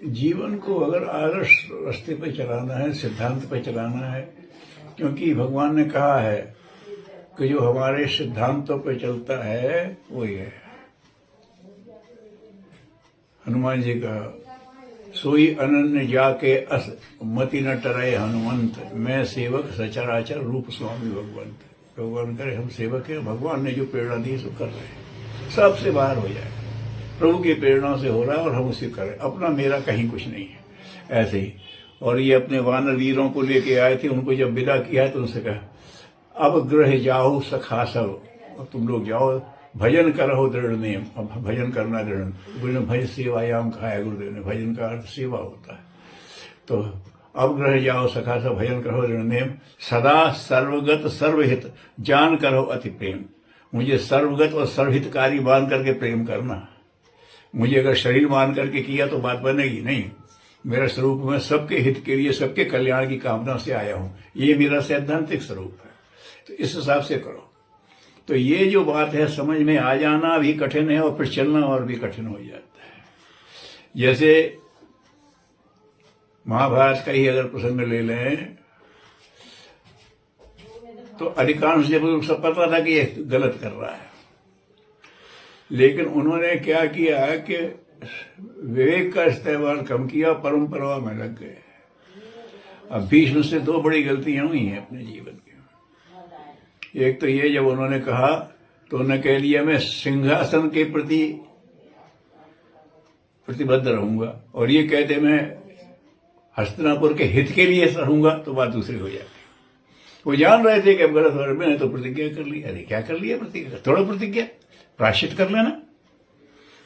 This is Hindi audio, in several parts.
जीवन को अगर आदर्श रास्ते पर चलाना है, सिद्धांत पर चलाना है, क्योंकि भगवान ने कहा है कि जो हमारे सिद्धांतों पर चलता है वही है। हनुमान जी का सोई अनन्य जाके अस मति न टरे हनुमंत, मैं सेवक सचराचर रूप स्वामी भगवंत। भगवान करे हम सेवक हैं, भगवान ने जो प्रेरणा दी सो कर रहे हैं, सबसे बाहर हो जाए, प्रभु की प्रेरणा से हो रहा है और हम उसे करें, अपना मेरा कहीं कुछ नहीं है। ऐसे ही और ये अपने वानर वीरों को लेके आए थे, उनको जब विदा किया तो उनसे कहा अब गृह जाओ सखा सब, अब तुम लोग जाओ भजन करो दृढ़ नेम। अब भजन करना दृढ़, गुरु ने भज सेवायाम खाया, गुरुदेव ने भजन का अर्थ सेवा होता है। तो अब ग्रह जाओ सखा सब भजन करो दृढ़ नेम, सदा सर्वगत सर्वहित जान करो अति प्रेम। मुझे सर्वगत और सर्वहितकारी मान करके प्रेम करना। मुझे अगर शरीर मान करके किया तो बात बनेगी नहीं। मेरा स्वरूप में सबके हित के लिए, सबके कल्याण की कामना से आया हूं, ये मेरा सैद्धांतिक स्वरूप है। तो इस हिसाब से करो। तो ये जो बात है समझ में आ जाना भी कठिन है और फिर चलना और भी कठिन हो जाता है। जैसे महाभारत का ही अगर प्रसंग ले लें तो अधिकांश जब सब पता था कि ये गलत कर रहा है, लेकिन उन्होंने क्या किया कि विवेक का इस्तेमाल कम किया, परंपरा में लग गए। अब भीष्म से दो बड़ी गलतियां हुई हैं अपने जीवन की। एक तो ये, जब उन्होंने कहा तो उन्होंने कह लिया मैं सिंहासन के प्रति प्रतिबद्ध रहूंगा, और ये कहते मैं हस्तिनापुर के हित के लिए रहूंगा, तो बात दूसरी हो जाती। वो जान रहे थे कि अब गलत हो रहा, मैंने तो प्रतिज्ञा कर ली। अरे क्या कर लिया प्रतिज्ञा? थोड़ा प्रतिज्ञा प्रायश्चित कर लेना।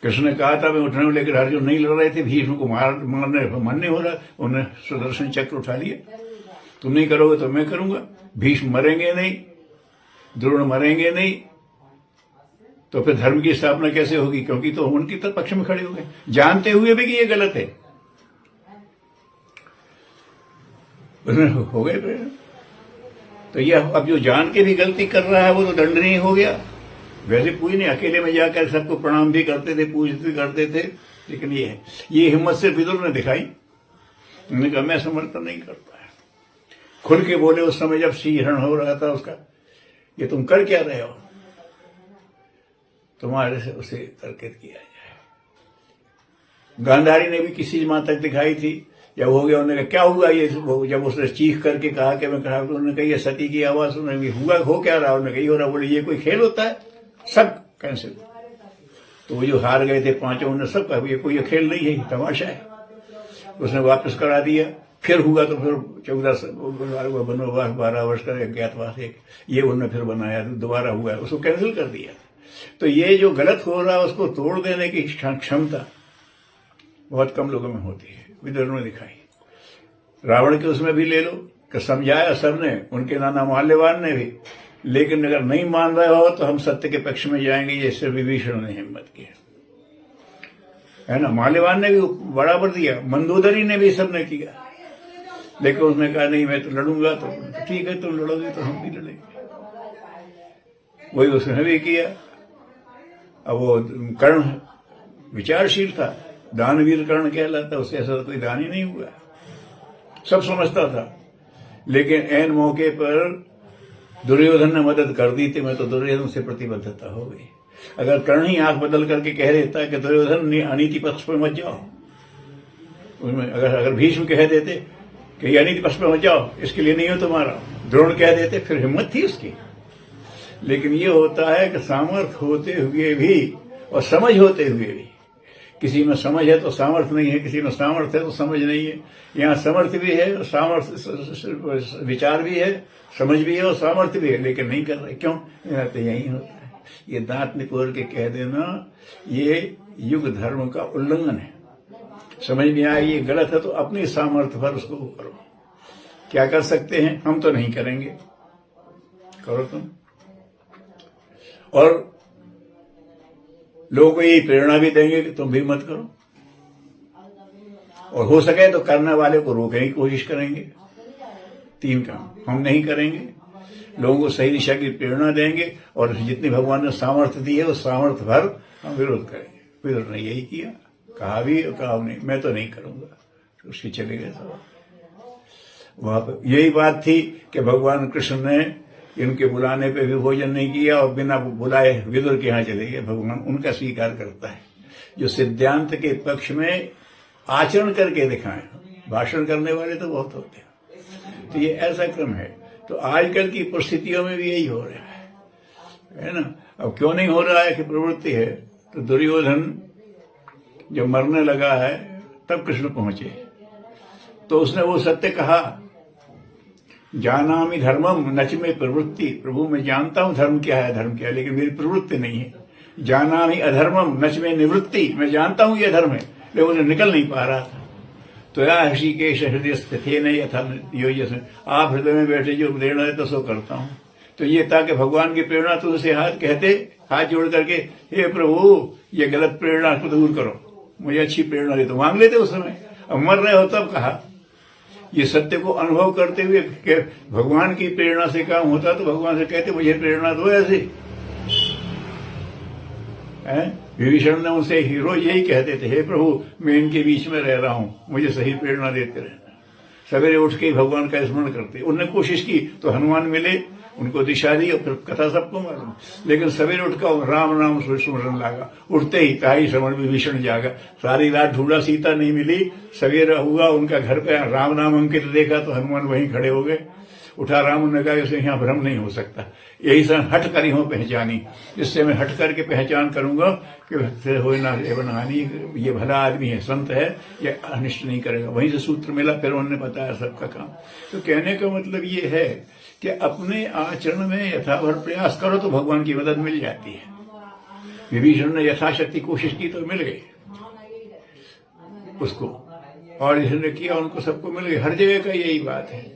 कृष्ण ने कहा था मैं उठने में, लेकर अर्जुन नहीं लड़ रहे थे, भीष्म को मारने मन नहीं हो रहा, उन्होंने सुदर्शन चक्र उठा लिया। तुम नहीं करोगे तो मैं करूंगा। भीष्म मरेंगे नहीं, द्रोण मरेंगे नहीं, तो फिर धर्म की स्थापना कैसे होगी? क्योंकि तो उनकी तरफ पक्ष में खड़े हो गए, जानते हुए भी कि ये गलत है। हो गए। तो ये अब जो जान के भी गलती कर रहा है वो तो दंडनीय हो गया। वैसे पूछ नहीं, अकेले में जाकर सबको प्रणाम भी करते थे, पूज भी करते थे, लेकिन ये हिम्मत से विदुर ने दिखाई। उन्होंने कहा मैं समर्थन नहीं करता है। खुल के बोले उस समय जब सिंहरण हो रहा था उसका, ये तुम कर क्या रहे हो? तुम्हारे से उसे तर्कित किया जाए। गांधारी ने भी किसी माँ तक दिखाई थी, जब हो गया उन्होंने कहा क्या हुआ ये? जब उसने चीख करके कहा कि मैं कहा, तो उन्होंने कहा ये सती की आवाज उन्होंने हुआ, हो क्या रहा? उन्होंने कही हो रहा। बोले ये कोई खेल होता है? सब कैंसिल। तो वो जो हार गए थे पांचों, उन्होंने सब कहा ये कोई खेल नहीं है, तमाशा है। उसने वापस करा दिया। फिर हुआ तो फिर 14 वनवास, 12 वर्ष का अज्ञातवास, एक ये उन्होंने फिर बनाया, दोबारा हुआ, उसको कैंसिल कर दिया। तो ये जो गलत हो रहा है उसको तोड़ देने की क्षमता बहुत कम लोगों में होती है, विदुर ने दिखाई। रावण के उसमें भी ले लो कि समझाया सबने, उनके नाना माल्यवान ने भी, लेकिन अगर नहीं मान रहे हो तो हम सत्य के पक्ष में जाएंगे, ये सिर्फ विभीषण ने हिम्मत की है ना। माल्यवान ने भी बराबर दिया, मंदोदरी ने भी, सबने किया, लेकिन उसने कहा नहीं मैं तो लड़ूंगा। तो ठीक है तुम लड़ोगे तो हम भी लड़ेंगे। वही उसने भी किया। अब वो कर्ण विचारशील था, दानवीर कर्ण कहलाता, उससे ऐसा कोई दान ही नहीं हुआ, सब समझता था। लेकिन ऐन मौके पर दुर्योधन ने मदद कर दी थी, मैं तो दुर्योधन से प्रतिबद्धता हो गई। अगर कर्ण ही आंख बदल करके कह देता कि दुर्योधन अनीति पक्ष पर मत जाओ, उसमें अगर भीष्म कह देते कि अनीति पक्ष पर मत जाओ, इसके लिए नहीं हो तुम्हारा, द्रोण कह देते, फिर हिम्मत थी उसकी। लेकिन ये होता है कि सामर्थ्य होते हुए भी और समझ होते हुए भी, किसी में समझ है तो सामर्थ्य नहीं है, किसी में सामर्थ्य है तो समझ नहीं है। यहाँ समर्थ्य भी है, सामर्थ्य विचार भी है, समझ भी है और सामर्थ्य भी है, लेकिन नहीं कर रहे। क्यों? तो यही होता है। ये दांत निपोर के कह देना ये युग धर्म का उल्लंघन है। समझ में आए ये गलत है तो अपनी सामर्थ्य पर उसको करो। क्या कर सकते हैं? हम तो नहीं करेंगे, करो तुम। और लोगों को यही प्रेरणा भी देंगे कि तुम भी मत करो, और हो सके तो करने वाले को रोकने की कोशिश करेंगे। 3 काम हम नहीं करेंगे, लोगों को सही दिशा की प्रेरणा देंगे, और जितनी भगवान ने सामर्थ्य दी है उस सामर्थ्य भर हम विरोध करेंगे। विरोध ने यही किया। कहा भी और कहा नहीं, मैं तो नहीं करूंगा। तो उसके चले गए सब। वहां पर यही बात थी कि भगवान कृष्ण ने इनके बुलाने पे भी भोजन नहीं किया और बिना बुलाए विदुर के यहाँ चले गए। भगवान उनका स्वीकार करता है जो सिद्धांत के पक्ष में आचरण करके दिखाएं। भाषण करने वाले तो बहुत होते हैं। तो ये ऐसा क्रम है। तो आजकल की परिस्थितियों में भी यही हो रहा है ना। अब क्यों नहीं हो रहा है कि प्रवृत्ति है। तो दुर्योधन जब मरने लगा है तब कृष्ण पहुंचे, तो उसने वो सत्य कहा, जानामि धर्मम नच में प्रवृत्ति। प्रभु मैं जानता हूं धर्म क्या है, धर्म क्या है, लेकिन मेरी प्रवृत्ति नहीं है। जानामि अधर्मम नच में निवृत्ति। मैं जानता हूं ये धर्म है, लेकिन मुझे निकल नहीं पा रहा था। तो या ऋषिकेश हृदय स्थिति नहीं यथा योजस। आप हृदय में बैठे जो प्रेरणा देते सो करता हूं। तो ये ताकि भगवान की प्रेरणा तुझसे हाथ जोड़ करके, हे प्रभु ये गलत प्रेरणा को दूर करो, मुझे अच्छी प्रेरणा दे। तो मांग लेते उस समय। अब मर रहे हो तब कहा। ये सत्य को अनुभव करते हुए कि भगवान की प्रेरणा से काम होता, तो भगवान से कहते मुझे प्रेरणा दो ऐसे। विभीषण ने उनसे हीरो यही कहते थे, हे प्रभु मैं इनके बीच में रह रहा हूं, मुझे सही प्रेरणा देते रहना। सवेरे उठ के भगवान का स्मरण करते। उनने कोशिश की तो हनुमान मिले, उनको दिशा दी और फिर कथा सबको मालूम। लेकिन सवेरे उठकर राम नाम स्मरण लगा। उठते ही ताई श्रवण विभीषण जागा। सारी रात ढूंढा, सीता नहीं मिली। सवेरा हुआ, उनका घर पे राम नाम अंकित देखा तो हनुमान वहीं खड़े हो गए। उठा राम ने कहा इसे यहाँ भ्रम नहीं हो सकता। यही सन हट कर हो पहचानी। इससे मैं हट करके पहचान करूंगा कि हो ना हानि, ये भला आदमी है, संत है, ये अनिष्ट नहीं करेगा। वहीं से सूत्र मिला, फिर उन्होंने बताया सबका काम। तो कहने का मतलब ये है कि अपने आचरण में यथाभर प्रयास करो तो भगवान की मदद मिल जाती है। विभीषण ने यथाशक्ति कोशिश की तो मिल गई उसको, और जिसने किया उनको सबको मिल गई। हर जगह का यही बात है।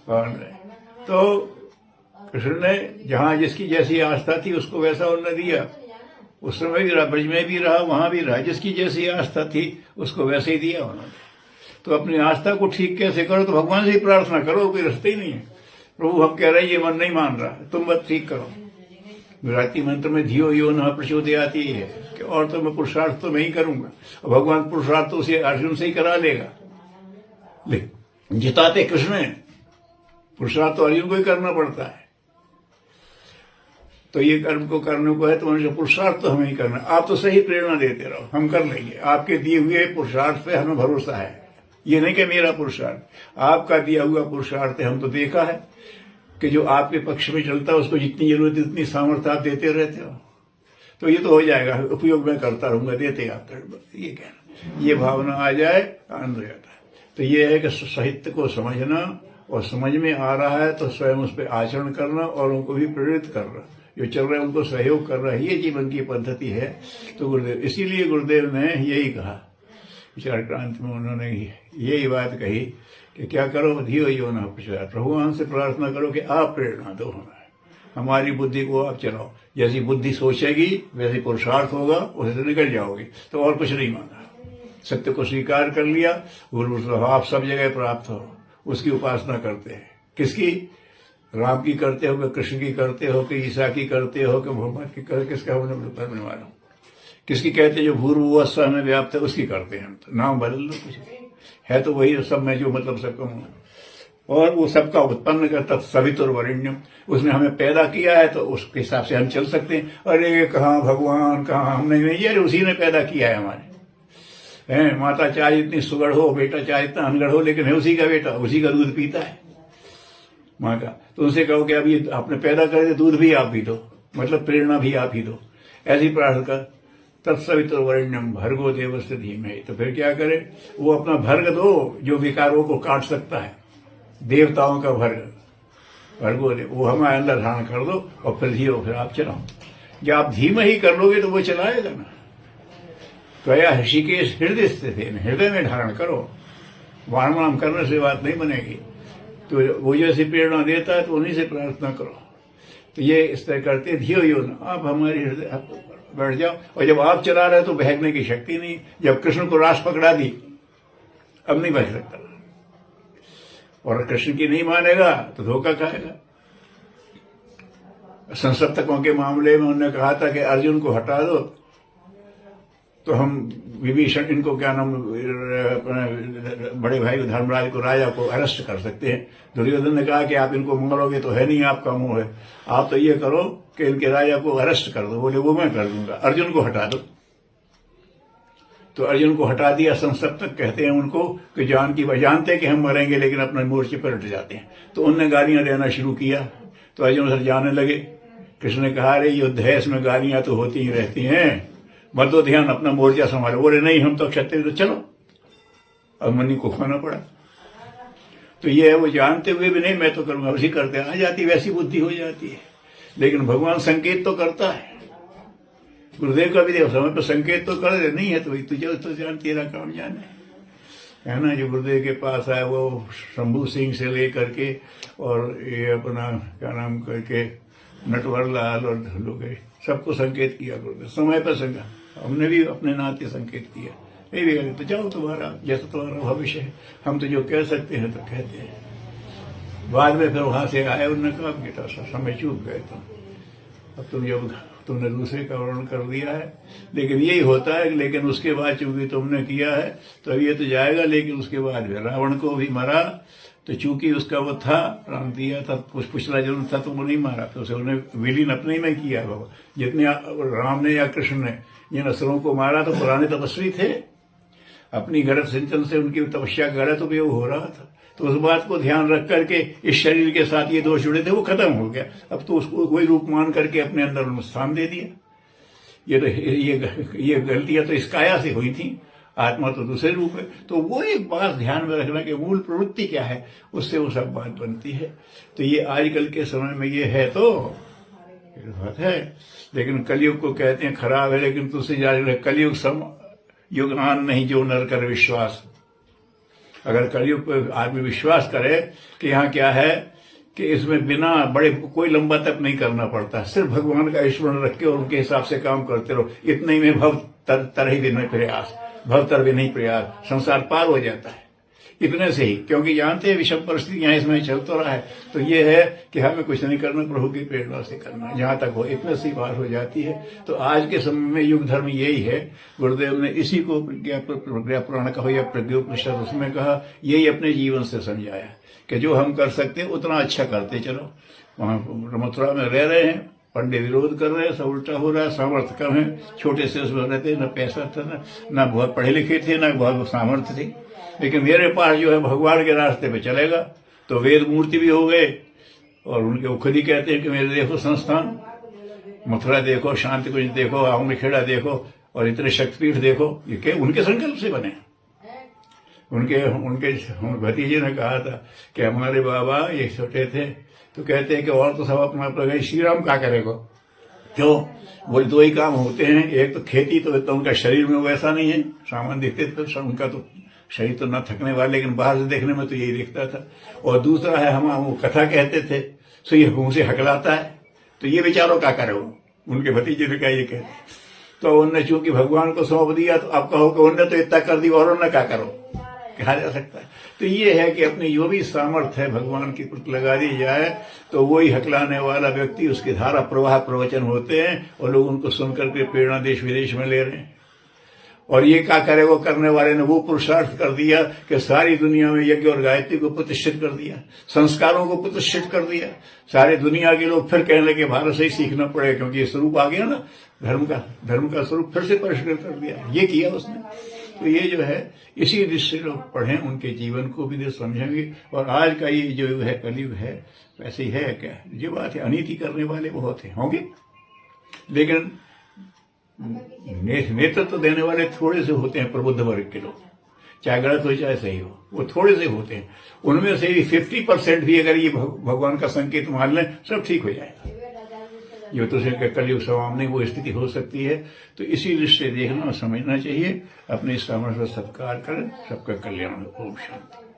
और तो कृष्ण ने जहां जिसकी जैसी आस्था थी उसको वैसा उन्होंने दिया। उस समय भी रहा, ब्रज में भी रहा, वहां भी रहा। जिसकी जैसी आस्था थी उसको वैसे ही दिया उन्होंने। तो अपनी आस्था को ठीक कैसे करो, तो भगवान से ही प्रार्थना करो, कोई रास्ता ही नहीं है। प्रभु हम कह रहे हैं ये मन नहीं मान रहा, तुम बस ठीक करो। विराटी मंत्र में धियो यो न प्रचोदयाति है कि और तो मैं पुरुषार्थ तो मैं ही करूंगा। और भगवान पुरुषार्थ तो उसे अर्जुन से ही करा लेगा। जिताते कृष्ण है, पुरुषार्थ तो अर्जुन को ही करना पड़ता है। तो ये कर्म को करने को है तो मनुष्य पुरुषार्थ तो हमें ही करना। आप तो सही प्रेरणा देते रहो, हम कर लेंगे। आपके दिए हुए पुरुषार्थ पे हमें भरोसा है। ये नहीं कि मेरा पुरुषार्थ, आपका दिया हुआ पुरुषार्थ है। हम तो देखा है कि जो आपके पक्ष में चलता है उसको जितनी जरूरत है उतनी सामर्थ्य आप देते रहते हो। तो ये तो हो जाएगा, उपयोग मैं करता रहूंगा, देते आप। ये कहना, ये भावना आ जाए आनंद हो जाता है। तो ये है कि साहित्य को समझना, और समझ में आ रहा है तो स्वयं उस पर आचरण करना और उनको भी प्रेरित करना। जो चल रहा है उनको सहयोग कर रहा है, ये जीवन की पद्धति है। तो गुरुदेव, इसीलिए गुरुदेव ने यही कहा विचार क्रांति में, उन्होंने यही बात कही कि क्या करो, धियो यो न प्रचोदयात्। भगवान से प्रार्थना करो कि आप प्रेरणा दो हमें, हमारी बुद्धि को आप चलाओ। जैसी बुद्धि सोचेगी वैसे पुरुषार्थ होगा, उसे से निकल जाओगे। तो और कुछ नहीं मांगा, सत्य को स्वीकार कर लिया। आप सब जगह प्राप्त हो, उसकी उपासना करते हैं। किसकी? राम की करते हो कि कृष्ण की करते हो कि ईसा की करते हो कि मोहम्मद की करते, किसका बनने वाला, किसकी कहते जो भूर्भुवस्सुः में व्याप्त है उसकी करते हैं हम। तो नाम बदल लो, कुछ है तो वही सब में जो मतलब सबका और वो सबका उत्पन्न करता सवितुर्वरेण्यम। उसने हमें पैदा किया है तो उसके हिसाब से हम चल सकते हैं। अरे कहाँ भगवान, कहाँ हम नहीं, अरे उसी ने पैदा किया है हमारे। है माता चाहे इतनी सुगढ़ हो, बेटा चाहे इतना अनगढ़ हो, लेकिन है उसी का बेटा, उसी का दूध पीता है माँ का। तो उनसे कहो कि अभी आपने पैदा कर दिया, दूध भी आप ही दो, मतलब प्रेरणा भी आप ही दो। ऐसी प्रार्थना कर, तत्सवितुर्वरेण्यम भर्गो देवस्य धीमहि। तो फिर क्या करे, वो अपना भर्ग दो जो विकारों को काट सकता है, देवताओं का भर्गो दे, वो हमारे अंदर धारण कर दो और फिर धियो, फिर आप चलाओ। जब आप धीम ही कर लोगे तो वो चलाएगा ना। तो या ऋषिकेश हृदय स्थित है, हृदय में धारण करो। वाम वाम करने से बात नहीं बनेगी। तो वो जैसी प्रेरणा देता है तो उन्हीं से प्रार्थना करो। तो ये इस तरह करते, धियो यो न, आप हमारे हृदय बैठ जाओ। और जब आप चला रहे तो बहकने की शक्ति नहीं। जब कृष्ण को रास पकड़ा दी, अब नहीं बह सकता। और कृष्ण की नहीं मानेगा तो धोखा खाएगा। संसप्तकों के मामले में उन्होंने कहा था कि अर्जुन को हटा दो, तो हम विभीषण इनको क्या नाम अपने बड़े भाई धर्मराज को राजा को अरेस्ट कर सकते हैं। दुर्योधन ने कहा कि आप इनको मारोगे तो है नहीं आपका मुंह है, आप तो ये करो कि इनके राजा को अरेस्ट कर दो। बोले वो मैं कर दूंगा, अर्जुन को हटा दो। तो अर्जुन को हटा दिया। संसप्तक कहते हैं उनको कि जानते कि हम मरेंगे लेकिन अपने मोर्चे पर हट जाते हैं। तो उनने गालियां देना शुरू किया तो अर्जुन सर जाने लगे। कृष्ण ने कहा अरे युद्ध है, इसमें गालियां तो होती ही रहती हैं, मत दो ध्यान, अपना मोर्चा संभालो। बोले नहीं हम तो क्षत्रिय, तो चलो। अभिमन्यु को खाना पड़ा। तो ये है वो जानते हुए भी नहीं मैं तो करूंगा, उसी करते आ जाती, वैसी बुद्धि हो जाती है। लेकिन भगवान संकेत तो करता है। गुरुदेव का भी देखो समय पर संकेत तो कर दे, नहीं है तो तुझे तो जान, तेरा काम जाने है ना। जो गुरुदेव के पास आए वो शंभू सिंह से लेकर के और ये अपना क्या नाम करके नटवर लाल और ढल्लू गए, सबको संकेत किया गुरुदेव समय पर संकेत। हमने भी अपने नाते संकेत किया, ये भी तो जाओ तुम्हारा जैसा तुम्हारा भविष्य है, हम तो जो कह सकते हैं तो कहते हैं। बाद में फिर वहां से आए, उन्होंने कहा बेटा समय चूक गए तुम, अब तुमने दूसरे का वर्णन कर दिया है, लेकिन यही होता है। लेकिन उसके बाद चूंकि तुमने किया है तो अब ये तो जाएगा। लेकिन उसके बाद रावण को भी मारा तो चूंकि उसका वो था प्राण दिया था, कुछ पिछला जन्म था तो वो नहीं मारा, तो उसे उन्हें विलीन अपने में किया बाबा। जितने राम ने या कृष्ण ने जिन असुरों को मारा तो पुराने तपस्वी थे, अपनी गलत सिंचन से उनकी तपस्या का गलत उपयोग हो रहा था। तो उस बात को ध्यान रख करके इस शरीर के साथ ये दोष जुड़े थे वो खत्म हो गया। अब तो उसको कोई रूप मान करके अपने अंदर स्थान दे दिया। ये गलतियां तो इस काया से हुई थी, आत्मा तो दूसरे रूप है। तो वो एक बात ध्यान में रखना कि मूल प्रवृत्ति क्या है, उससे वो सब बात बनती है। तो ये आजकल के समय में ये है तो बात है। लेकिन कलयुग को कहते हैं खराब है, लेकिन तुझसे जारी कलयुग युग आन नहीं जो नर कर विश्वास। अगर कलयुग पर आदमी विश्वास करे कि यहाँ क्या है कि इसमें बिना बड़े कोई लंबा तक नहीं करना पड़ता, सिर्फ भगवान का स्मरण रख के और उनके हिसाब से काम करते रहो, इतने में भव तरही भी नहीं प्रयास, भवतर भी नहीं प्रयास, संसार पार हो जाता है इतने से ही। क्योंकि जानते हैं विषम परिस्थितियां इसमें चल तो रहा है, तो ये है कि हमें कुछ नहीं करना, प्रभु की प्रेरणा से करना, जहां तक हो इतने से ही बात हो जाती है। तो आज के समय में युग धर्म यही है। गुरुदेव ने इसी को प्रज्ञा पुराण कहा या प्रज्ञोपनिषद उसमें कहा, यही अपने जीवन से समझाया कि जो हम कर सकते हैं उतना अच्छा करते चलो। वहां मथुरा में रह रहे हैं, पंडित विरोध कर रहे हैं, सब उल्टा हो रहा है, सामर्थ्य कम है, छोटे से उसमें रहते, न पैसा था, न बहुत पढ़े लिखे थे, न बहुत सामर्थ्य थी। लेकिन मेरे पास जो है भगवान के रास्ते पे चलेगा, तो वेद मूर्ति भी हो गए। और उनके वो खुद ही कहते हैं कि मेरे देखो संस्थान, मथुरा देखो, शांति कुंज देखो, आउंग खेड़ा देखो और इतने शक्तिपीठ देखो, ये क्या उनके संकल्प से बने। उनके भतीजे ने कहा था कि हमारे बाबा ये छोटे थे तो कहते हैं कि और तो सब अपना अपना, श्री राम क्या करेगा, क्यों बोले दो ही काम होते हैं, एक तो खेती, तो उनका शरीर में वैसा नहीं है, सामान दिखते थे उनका तो शरीर तो न थकने वाला, लेकिन बाहर से देखने में तो यही दिखता था। और दूसरा है हम वो कथा कहते थे, सो ये मुंह से हकलाता है, तो ये बेचारों क्या करे। उनके भतीजे ने क्या ये कहते, तो उनने चूंकि भगवान को सौंप दिया, तो अब कहो कि उनने तो इतना कर दिया और उन्होंने क्या करो, कहा जा सकता है। तो ये है कि अपनी जो भी सामर्थ्य है भगवान की प्रति लगा दी जाए, तो वही हकलाने वाला व्यक्ति, उसकी धारा प्रवाह प्रवचन होते हैं और लोग उनको सुनकर के प्रेरणा देश विदेश में ले रहे हैं। और ये क्या करे, वो करने वाले ने वो पुरुषार्थ कर दिया कि सारी दुनिया में यज्ञ और गायत्री को प्रतिष्ठित कर दिया, संस्कारों को प्रतिष्ठित कर दिया। सारे दुनिया के लोग फिर कहने लगे भारत से ही सीखना पड़ेगा, क्योंकि ये स्वरूप आ गया ना धर्म का स्वरूप फिर से परिष्कृत कर दिया, ये किया उसने। तो ये जो है इसी दृष्टि से लोग पढ़ें, उनके जीवन को भी समझेंगे। और आज का ये जो है कलयुग है वैसे ही है क्या, ये बात है, अनीति करने वाले बहुत हैं, होंगे, लेकिन नेतृत्व देने वाले थोड़े से होते हैं। प्रबुद्ध वर्ग के लोग, चाहे गलत हो चाहे सही हो, वो थोड़े से होते हैं। उनमें से 50% भी अगर ये भगवान का संकेत मान लें, सब ठीक हो जाएगा। जो तो कलयुग सामने वो स्थिति हो सकती है। तो इसी दृष्टि से देखना और समझना चाहिए, अपने सामर्थ्य का सत्कार करें, सबका कल्याण। ओम शांति।